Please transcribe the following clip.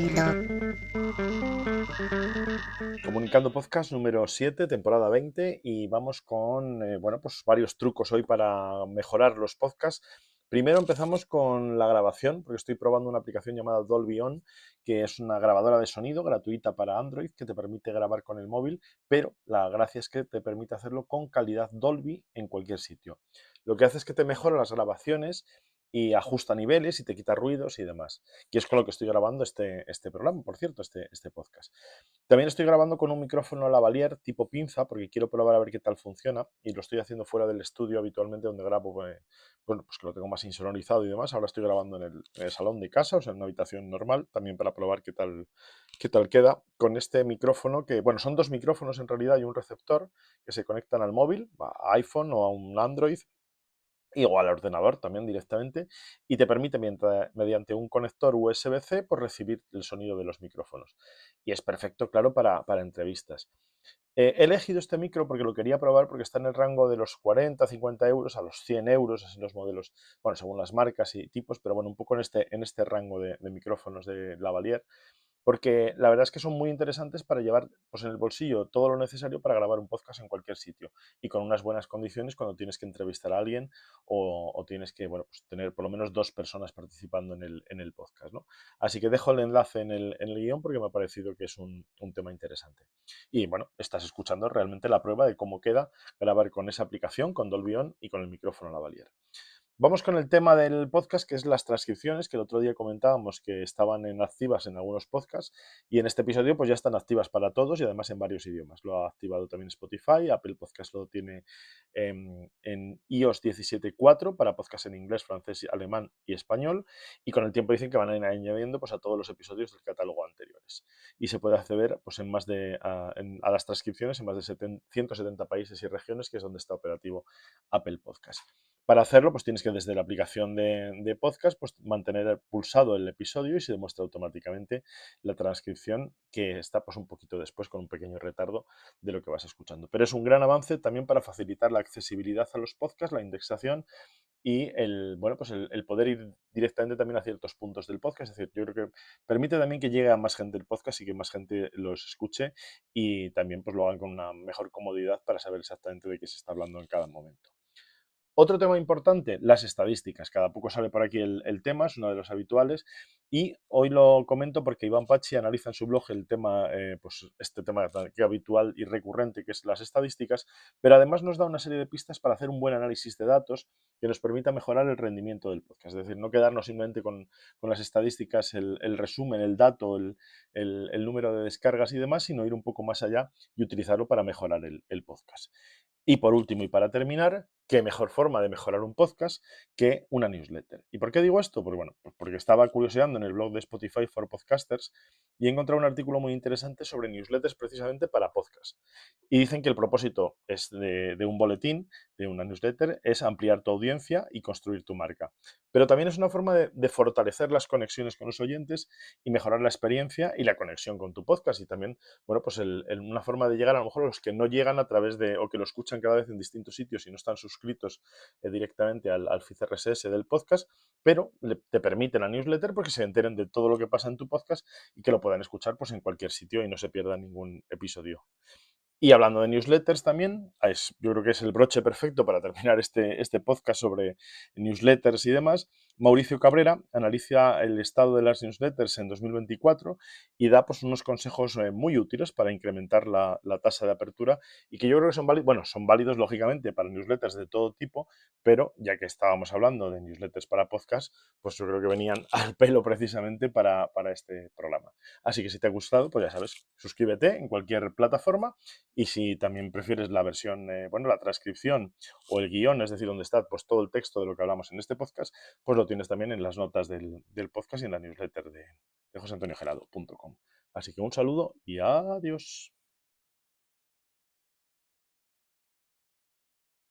estilo. Comunicando Podcast número 7, temporada 20, y vamos con pues varios trucos hoy para mejorar los podcasts. Primero empezamos con la grabación, porque estoy probando una aplicación llamada Dolby On, que es una grabadora de sonido gratuita para Android que te permite grabar con el móvil, pero la gracia es que te permite hacerlo con calidad Dolby en cualquier sitio. Lo que hace es que te mejora las grabaciones y ajusta niveles y te quita ruidos y demás. Y es con lo que estoy grabando este programa, por cierto, este podcast. También estoy grabando con un micrófono lavalier tipo pinza porque quiero probar a ver qué tal funciona y lo estoy haciendo fuera del estudio habitualmente donde grabo, bueno, pues que lo tengo más insonorizado y demás. Ahora estoy grabando en el salón de casa, o sea, en una habitación normal, también para probar qué tal queda con este micrófono que, bueno, son dos micrófonos en realidad y un receptor que se conectan al móvil, a iPhone o a un Android igual al ordenador también directamente, y te permite mediante un conector USB-C pues, recibir el sonido de los micrófonos. Y es perfecto, claro, para entrevistas. He elegido este micro porque lo quería probar porque está en el rango de los 40, 50 euros a los 100 euros, así los modelos, bueno, según las marcas y tipos, pero bueno, un poco en este rango de micrófonos de lavalier, porque la verdad es que son muy interesantes para llevar pues, en el bolsillo todo lo necesario para grabar un podcast en cualquier sitio y con unas buenas condiciones cuando tienes que entrevistar a alguien o tienes que bueno, pues, tener por lo menos dos personas participando en el podcast, ¿no? Así que dejo el enlace en el guión porque me ha parecido que es un tema interesante. Y bueno, estás escuchando realmente la prueba de cómo queda grabar con esa aplicación, con Dolby On y con el micrófono lavalier. Vamos con el tema del podcast, que es las transcripciones, que el otro día comentábamos que estaban activas en algunos podcasts y en este episodio pues ya están activas para todos y además en varios idiomas. Lo ha activado también Spotify, Apple Podcast lo tiene en iOS 17.4 para podcast en inglés, francés, alemán y español, y con el tiempo dicen que van a ir añadiendo pues, a todos los episodios del catálogo anteriores. Y se puede acceder pues, a las transcripciones en más de 170 países y regiones, que es donde está operativo Apple Podcast. Para hacerlo, pues tienes que desde la aplicación de podcast, pues mantener pulsado el episodio y se demuestra automáticamente la transcripción que está pues un poquito después con un pequeño retardo de lo que vas escuchando. Pero es un gran avance también para facilitar la accesibilidad a los podcasts, la indexación y el poder ir directamente también a ciertos puntos del podcast. Es decir, yo creo que permite también que llegue a más gente el podcast y que más gente los escuche y también pues lo hagan con una mejor comodidad para saber exactamente de qué se está hablando en cada momento. Otro tema importante, las estadísticas. Cada poco sale por aquí el tema, es uno de los habituales. Y hoy lo comento porque Iván Pachi analiza en su blog el tema, pues este tema que habitual y recurrente que es las estadísticas, pero además nos da una serie de pistas para hacer un buen análisis de datos que nos permita mejorar el rendimiento del podcast. Es decir, no quedarnos simplemente con las estadísticas, el resumen, el dato, el número de descargas y demás, sino ir un poco más allá y utilizarlo para mejorar el podcast. Y por último, y para terminar, qué mejor forma de mejorar un podcast que una newsletter. ¿Y por qué digo esto? Pues bueno, pues porque estaba curioseando en el blog de Spotify for Podcasters y he encontrado un artículo muy interesante sobre newsletters precisamente para podcast. Y dicen que el propósito es de un boletín, de una newsletter, es ampliar tu audiencia y construir tu marca. Pero también es una forma de fortalecer las conexiones con los oyentes y mejorar la experiencia y la conexión con tu podcast. Y también, bueno, pues una forma de llegar a lo mejor a los que no llegan a través de, o que lo escuchan cada vez en distintos sitios y no están suscritos directamente al feed RSS del podcast, pero te permite la newsletter porque se enteren de todo lo que pasa en tu podcast y que lo puedan escuchar pues en cualquier sitio y no se pierda ningún episodio. Y hablando de newsletters también, yo creo que es el broche perfecto para terminar este podcast sobre newsletters y demás. Mauricio Cabrera analiza el estado de las newsletters en 2024 y da pues, unos consejos muy útiles para incrementar la tasa de apertura y que yo creo que son válidos lógicamente para newsletters de todo tipo, pero ya que estábamos hablando de newsletters para podcast, pues yo creo que venían al pelo precisamente para este programa. Así que si te ha gustado, pues ya sabes, suscríbete en cualquier plataforma y si también prefieres la versión, la transcripción o el guión, es decir, donde está pues, todo el texto de lo que hablamos en este podcast, pues lo tienes también en las notas del podcast y en la newsletter de joseantoniogelado.com. Así que un saludo y adiós.